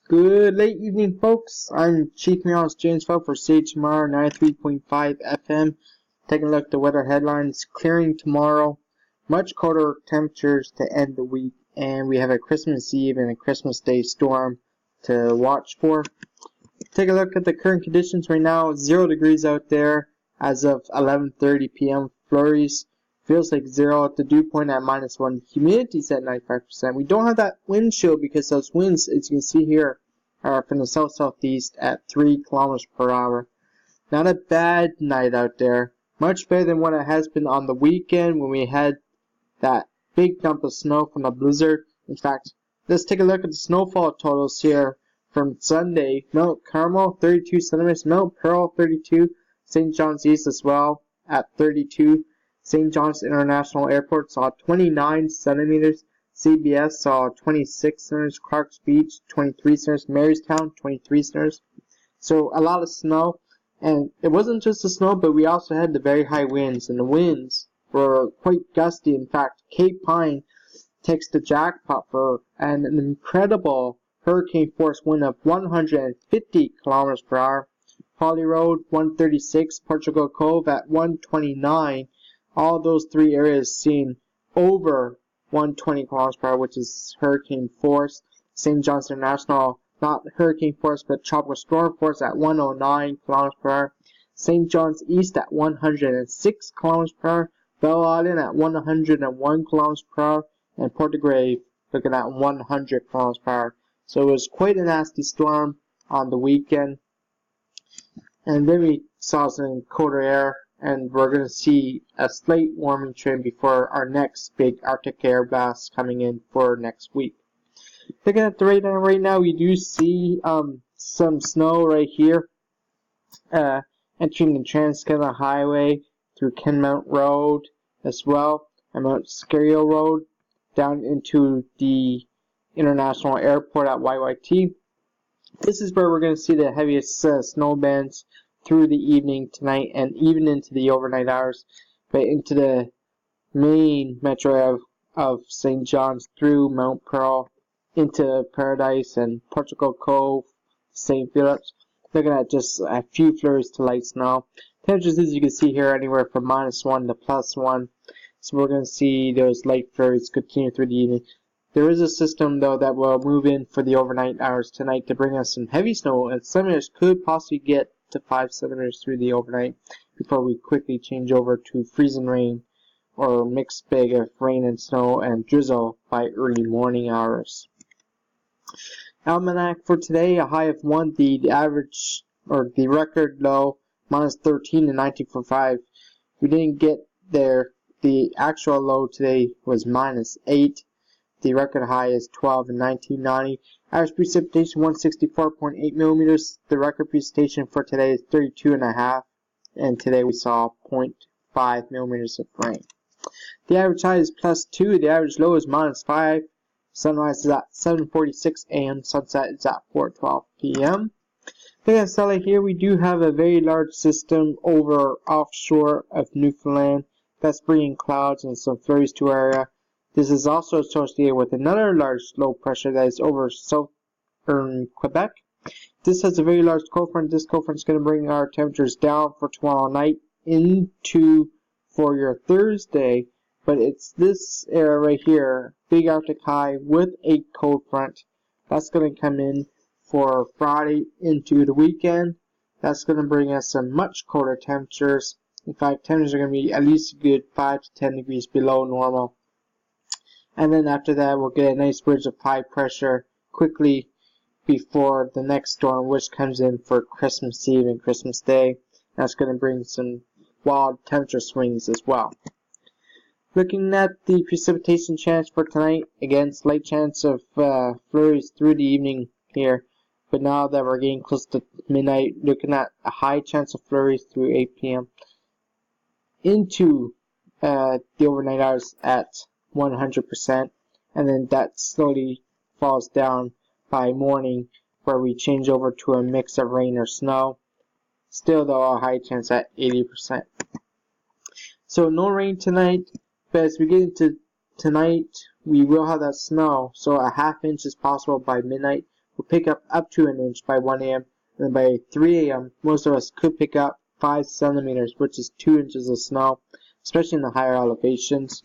Good late evening, folks. I'm Chief Meteorologist James Fell for CHMR 93.5 FM. Taking a look at the weather headlines. Clearing tomorrow. Much colder temperatures to end the week. And we have a Christmas Eve and a Christmas Day storm to watch for. Take a look at the current conditions right now. 0 degrees out there as of 11:30 p.m. Flurries. Feels like 0 at the dew point at -1. Humidity's at 95%. We don't have that wind chill because those winds, as you can see here, are from the south-southeast at 3 kilometers per hour. Not a bad night out there. Much better than what it has been on the weekend when we had that big dump of snow from a blizzard. In fact, let's take a look at the snowfall totals here from Sunday. Mount Carmel, 32 centimeters. Mount Pearl, 32. St. John's East as well at 32. St. John's International Airport saw 29 centimeters. CBS saw 26 centimeters. Clark's Beach, 23 centimeters. Marystown, 23 centimeters. So a lot of snow. And it wasn't just the snow, but we also had the very high winds. And the winds were quite gusty. In fact, Cape Pine takes the jackpot for an incredible hurricane force wind of 150 kilometers per hour. Holly Road, 136. Portugal Cove at 129. All those three areas seeing over 120 kilometers per hour, which is hurricane force. St. John's International, not hurricane force, but tropical storm force at 109 kilometers per hour. St. John's East at 106 kilometers per hour. Belle Island at 101 kilometers per hour. And Portagrave looking at 100 kilometers per hour. So it was quite a nasty storm on the weekend. And then we saw some colder air. And we're going to see a slight warming trend before our next big Arctic air blast coming in for next week. Looking at the radar right now, we do see some snow right here entering the Trans-Canada Highway through Kenmount Road as well, and Mount Scario Road down into the International Airport at YYT. This is where we're going to see the heaviest snow bands through the evening tonight and even into the overnight hours, but into the main metro area of St. John's through Mount Pearl into Paradise and Portugal Cove, St. Philip's. Looking at just a few flurries to light snow. Temperatures, as you can see here, anywhere from -1 to +1. So we're going to see those light flurries continue through the evening. There is a system, though, that will move in for the overnight hours tonight to bring us some heavy snow, and some areas could possibly get to 5 centimeters through the overnight before we quickly change over to freezing rain or mixed bag of rain and snow and drizzle by early morning hours. Almanac for today, a high of 1, the average or the record low -13 and 19.45. We didn't get there. The actual low today was -8. The record high is 12 in 1990. Average precipitation 164.8 millimeters. The record precipitation for today is 32.5, and today we saw 0.5 millimeters of rain. The average high is +2. The average low is -5. Sunrise is at 7:46 a.m. Sunset is at 4:12 p.m. Looking at satellite here, we do have a very large system over offshore of Newfoundland that's bringing clouds and some flurries to our area. This is also associated with another large low pressure that is over southern Quebec. This has a very large cold front. This cold front is going to bring our temperatures down for tomorrow night into for your Thursday. But it's this area right here, big Arctic high with a cold front. That's going to come in for Friday into the weekend. That's going to bring us some much colder temperatures. In fact, temperatures are going to be at least a good 5 to 10 degrees below normal. And then after that, we'll get a nice bridge of high pressure quickly before the next storm, which comes in for Christmas Eve and Christmas Day. That's going to bring some wild temperature swings as well. Looking at the precipitation chance for tonight, again, slight chance of flurries through the evening here. But now that we're getting close to midnight, looking at a high chance of flurries through 8 p.m. into the overnight hours at 100%, and then that slowly falls down by morning where we change over to a mix of rain or snow. Still though, a high chance at 80%. So no rain tonight, but as we get into tonight, we will have that snow, so a half inch is possible by midnight. will pick up to an inch by 1 a.m. And then by 3 a.m., most of us could pick up 5 centimeters, which is 2 inches of snow, especially in the higher elevations.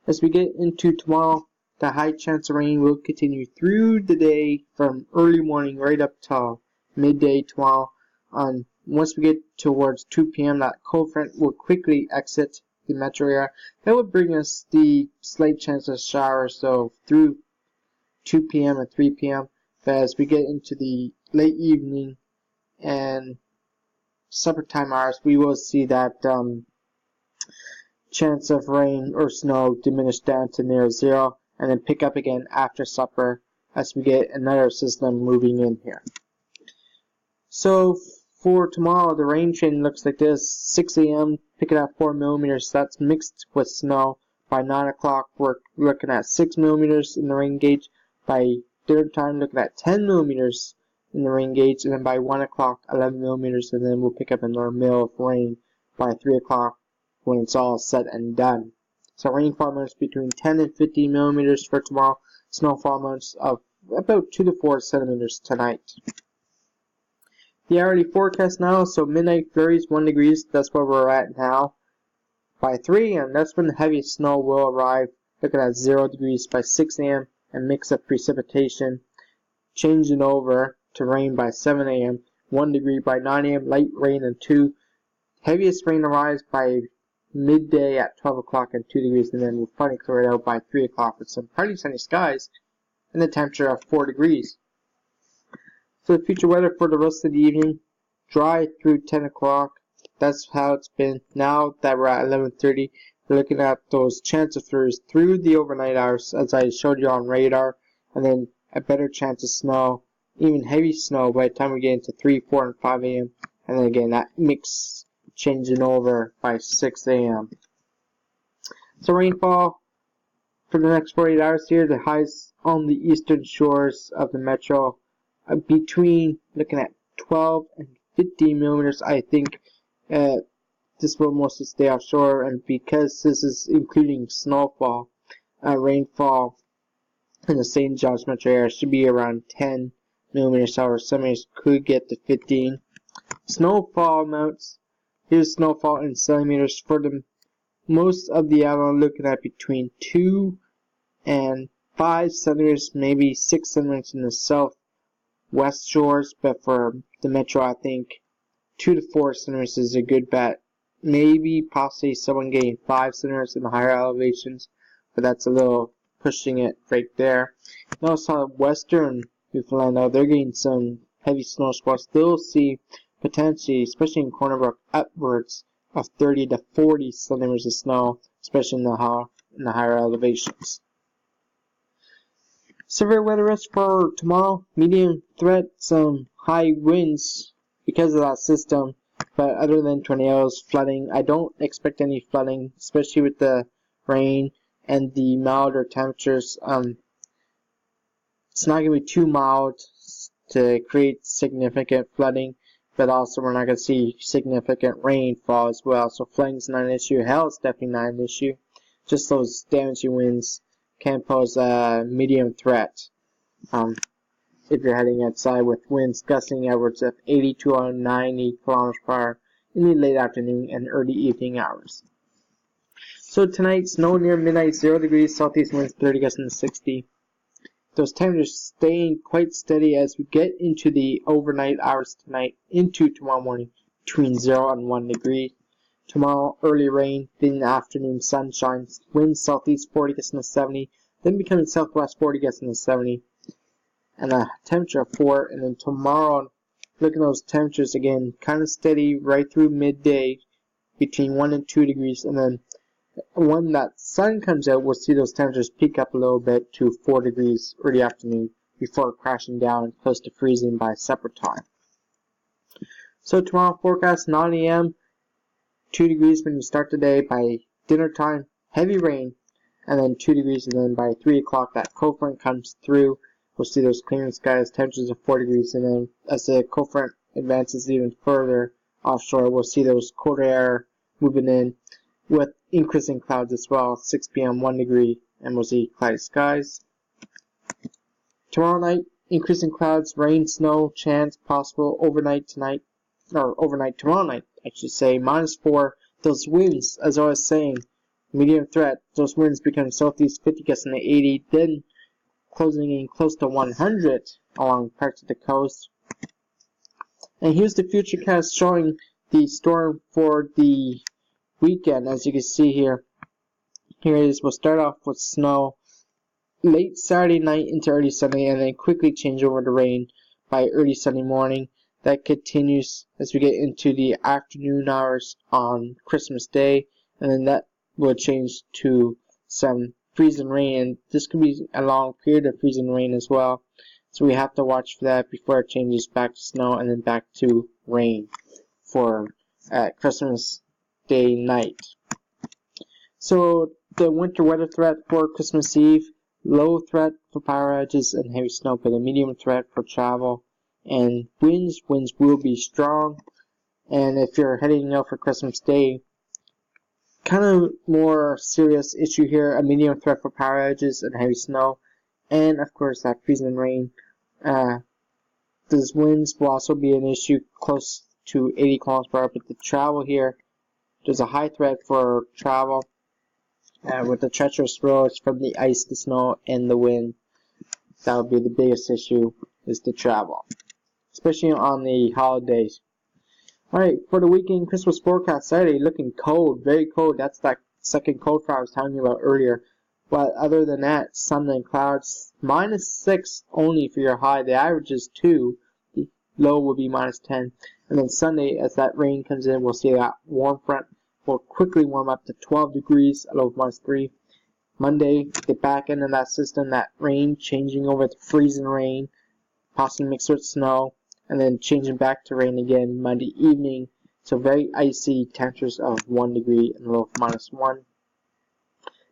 As we get into tomorrow, the high chance of rain will continue through the day from early morning right up till midday tomorrow. Once we get towards 2 p.m., that cold front will quickly exit the metro area. That would bring us the slight chance of showers, so through 2 p.m. and 3 p.m. But as we get into the late evening and supper time hours, we will see that chance of rain or snow diminish down to near zero, and then pick up again after supper as we get another system moving in here. So for tomorrow, the rain trend looks like this. 6 a.m. picking up 4 millimeters. That's mixed with snow. By 9 o'clock, we're looking at 6 millimeters in the rain gauge. By dinner time, looking at 10 millimeters in the rain gauge. And then by 1 o'clock, 11 millimeters. And then we'll pick up another mil of rain by 3 o'clock when it's all said and done. So rainfall amounts between 10 and 15 millimeters for tomorrow. Snowfall amounts of about 2 to 4 centimeters tonight. The hourly forecast now, so midnight flurries 1 degrees, that's where we're at now. By 3 a.m., that's when the heaviest snow will arrive, looking at 0 degrees by 6 a.m. and mix of precipitation, changing over to rain by 7 a.m., 1 degree by 9 a.m., light rain and 2. Heaviest rain arrives by midday at 12 o'clock and 2 degrees, and then we'll finally clear it out by 3 o'clock with some partly sunny skies and a temperature of 4 degrees. So the future weather for the rest of the evening, dry through 10 o'clock. That's how it's been. Now that we're at 11:30, we're looking at those chance of flurries through the overnight hours, as I showed you on radar, and then a better chance of snow, even heavy snow by the time we get into 3, 4, and 5 a.m. And then again, that mix changing over by 6 a.m. So rainfall for the next 48 hours here, the highs on the eastern shores of the metro between looking at 12 and 15 millimeters. I think this will mostly stay offshore, and because this is including snowfall, rainfall in the St. John's metro area should be around 10 millimeters. However, some areas could get to 15. Snowfall amounts. Here's snowfall in centimeters for the most of the island, looking at between 2 and 5 centimeters, maybe 6 centimeters in the southwest shores, but for the metro, I think 2 to 4 centimeters is a good bet. Maybe possibly someone getting 5 centimeters in the higher elevations, but that's a little pushing it right there. Now western Newfoundland, though, they're getting some heavy snow squalls. They'll see potentially, especially in Corner Brook, upwards of 30 to 40 centimeters of snow, especially in the higher elevations. Severe weather risk for tomorrow, medium threat, some high winds because of that system, but other than tornadoes, flooding, I don't expect any flooding, especially with the rain and the milder temperatures. It's not going to be too mild to create significant flooding, but also we're not going to see significant rainfall as well. So flooding's not an issue. Hail is definitely not an issue. Just those damaging winds can pose a medium threat if you're heading outside, with winds gusting upwards of 80 to 90 kilometers per hour in the late afternoon and early evening hours. So tonight, snow near midnight, 0 degrees, southeast winds 30 gusts in the 60. Those temperatures staying quite steady as we get into the overnight hours tonight into tomorrow morning, between 0 and 1 degree. Tomorrow, early rain, then in the afternoon, sunshine, winds southeast 40 gusts in the 70, then becoming southwest 40 gusts in the 70, and a temperature of 4. And then tomorrow, look at those temperatures again, kind of steady right through midday, between 1 and 2 degrees, and then when that sun comes out, we'll see those temperatures peak up a little bit to 4 degrees early afternoon before crashing down close to freezing by supper time. So tomorrow forecast, 9 a.m., 2 degrees when you start the day. By dinner time, heavy rain, and then 2 degrees, and then by 3 o'clock that cold front comes through. We'll see those clearing skies, temperatures of 4 degrees, and then as the cold front advances even further offshore, we'll see those colder air moving in with increasing clouds as well. 6 p.m. 1 degree, and we'll see cloudy skies. Tomorrow night, increasing clouds, rain, snow, chance possible overnight tonight, or overnight tomorrow night, I should say. -4. Those winds, as I was saying, medium threat. Those winds become southeast 50 gusting to 80, then closing in close to 100 along parts of the coast. And here's the futurecast showing the storm for the weekend. As you can see here, here it is. We'll start off with snow late Saturday night into early Sunday, and then quickly change over to rain by early Sunday morning. That continues as we get into the afternoon hours on Christmas Day, and then that will change to some freezing rain, and this could be a long period of freezing rain as well. So we have to watch for that before it changes back to snow and then back to rain for Christmas Day night. So the winter weather threat for Christmas Eve, low threat for power outages and heavy snow, but a medium threat for travel and winds. Winds will be strong, and if you're heading out for Christmas Day, kind of more serious issue here, a medium threat for power outages and heavy snow, and of course that freezing rain. Those winds will also be an issue close to 80 kilometers per hour, but the travel here, there's a high threat for travel with the treacherous roads from the ice, the snow, and the wind. That would be the biggest issue, is the travel, especially on the holidays. Alright, for the weekend Christmas forecast, Saturday looking cold, very cold. That's that second cold front I was telling you about earlier. But other than that, sun and clouds, -6 only for your high. The average is 2. The low will be -10. And then Sunday, as that rain comes in, we'll see that warm front will quickly warm up to 12 degrees, a low of -3. Monday, the back end of that system, that rain changing over to freezing rain, possibly mixed with snow, and then changing back to rain again Monday evening. So very icy, temperatures of 1 degree and a low of -1.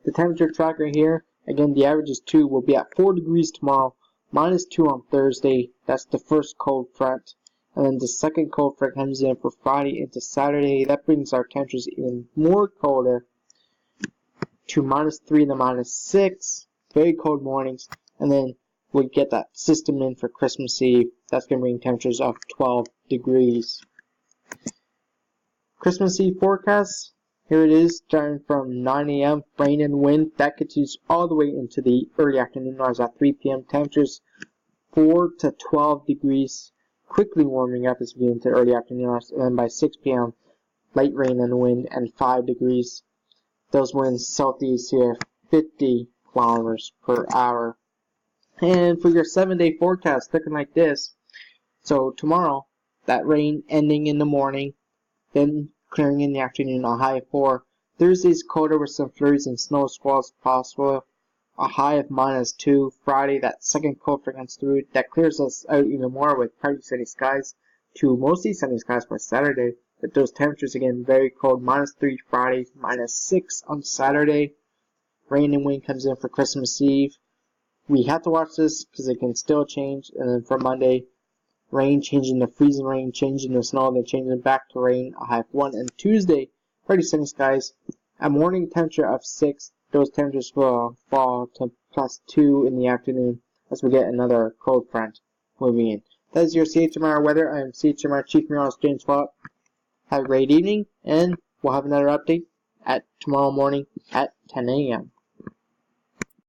The temperature tracker here, again the average is 2, will be at 4 degrees tomorrow, -2 on Thursday. That's the first cold front. And then the second cold front comes in for Friday into Saturday. That brings our temperatures even more colder to -3 to -6. Very cold mornings. And then we'll get that system in for Christmas Eve. That's going to bring temperatures of 12 degrees. Christmas Eve forecast. Here it is, starting from 9 a.m. Rain and wind. That continues all the way into the early afternoon hours at 3 p.m. Temperatures 4 to 12 degrees. Quickly warming up as we get into early afternoon hours. And then by 6 p.m. light rain and wind and 5 degrees. Those winds southeast here, 50 kilometers per hour. And for your 7-day forecast, looking like this. So tomorrow, that rain ending in the morning, then clearing in the afternoon, a high of 4. Thursday's colder with some flurries and snow squalls possible, a high of -2. Friday, that second cold front comes through, that clears us out even more with partly sunny skies to mostly sunny skies by Saturday. But those temperatures again very cold, -3 Friday, -6 on Saturday. Rain and wind comes in for Christmas Eve. We have to watch this because it can still change. And then for Monday, rain changing to freezing rain, changing to snow, then changing back to rain, a high of 1. And Tuesday, pretty sunny skies, a morning temperature of 6. Those temperatures will fall to +2 in the afternoon as we get another cold front moving in. That is your CHMR weather. I am CHMR Chief Meteorologist James Phillip. Have a great evening, and we'll have another update at tomorrow morning at 10 a.m.